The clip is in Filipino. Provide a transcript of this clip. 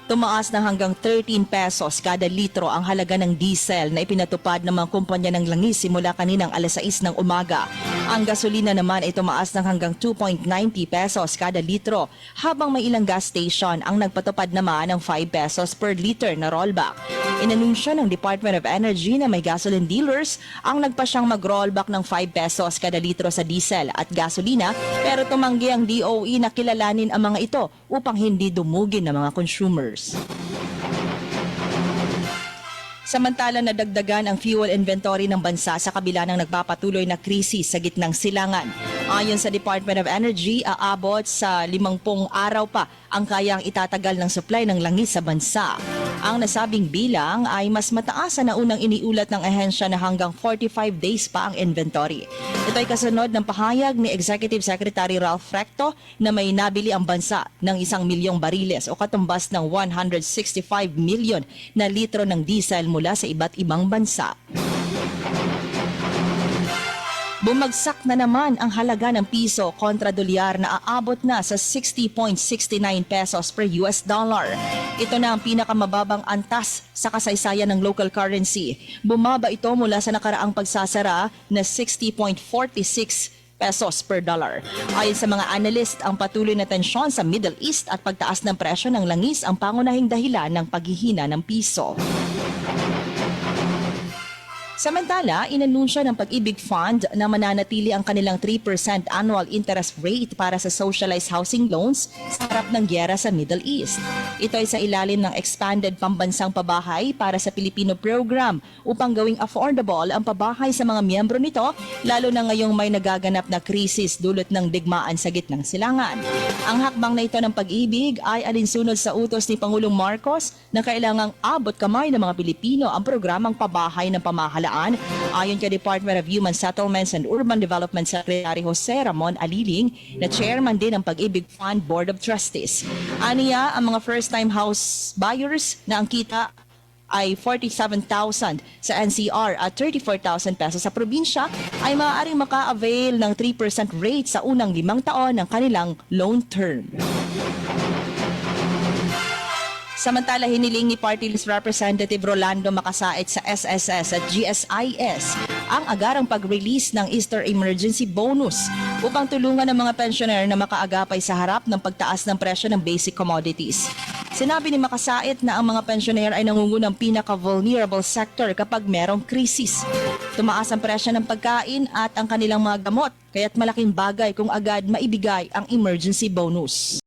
Tumaas na hanggang 13 pesos kada litro ang halaga ng diesel na ipinatupad ng mga kumpanya ng langis simula kaninang alas 6 ng umaga. Ang gasolina naman ay tumaas ng hanggang 2.90 pesos kada litro, habang may ilang gas station ang nagpatupad naman ng 5 pesos per liter na rollback. Inanunsyo ng Department of Energy na may gasoline dealers ang nagpasyang mag-rollback ng 5 pesos kada litro sa diesel at gasolina, pero tumanggi ang DOE na kilalanin ang mga ito upang hindi dumugin ng mga consumers. Samantala, nadagdagan ang fuel inventory ng bansa sa kabila ng nagpapatuloy na krisis sa gitnang silangan. Ayon sa Department of Energy, aabot sa 50 araw pa ang kayang itatagal ng supply ng langis sa bansa. Ang nasabing bilang ay mas mataas na unang iniulat ng ahensya na hanggang 45 days pa ang inventory. Ito ay kasunod ng pahayag ni Executive Secretary Ralph Recto na may nabili ang bansa ng 1 milyong bariles o katumbas ng 165 milyon na litro ng diesel mula sa iba't ibang bansa. Bumagsak na naman ang halaga ng piso kontra dolyar na aabot na sa 60.69 pesos per US dollar. Ito na ang pinakamababang antas sa kasaysayan ng local currency. Bumaba ito mula sa nakaraang pagsasara na 60.46 pesos per dollar. Ayon sa mga analyst, ang patuloy na tensyon sa Middle East at pagtaas ng presyo ng langis ang pangunahing dahilan ng paghihina ng piso. Samantala, inanunsyo ng Pag-ibig Fund na mananatili ang kanilang 3% annual interest rate para sa socialized housing loans sa harap ng gyera sa Middle East. Ito ay sa ilalim ng expanded pambansang pabahay para sa Pilipino program upang gawing affordable ang pabahay sa mga miyembro nito, lalo na ngayong may nagaganap na krisis dulot ng digmaan sa gitnang silangan. Ang hakbang na ito ng Pag-ibig ay alinsunod sa utos ni Pangulong Marcos na kailangang abot kamay ng mga Pilipino ang programang pabahay ng pamahalaan. Ayon kay Department of Human Settlements and Urban Development Secretary Jose Ramon Aliling na chairman din ng Pag-ibig Fund Board of Trustees. Aniya, ang mga first-time house buyers na ang kita ay 47,000 sa NCR at 34,000 pesos sa probinsya ay maaaring maka-avail ng 3% rate sa unang 5 taon ng kanilang loan term. Samantala, hiniling ni Party List Representative Rolando Makasait sa SSS at GSIS ang agarang pag-release ng Easter Emergency Bonus upang tulungan ang mga pensioner na makaagapay sa harap ng pagtaas ng presyo ng basic commodities. Sinabi ni Makasait na ang mga pensioner ay nangungunang pinaka-vulnerable sector kapag merong krisis. Tumaas ang presyo ng pagkain at ang kanilang mga gamot, kaya't malaking bagay kung agad maibigay ang emergency bonus.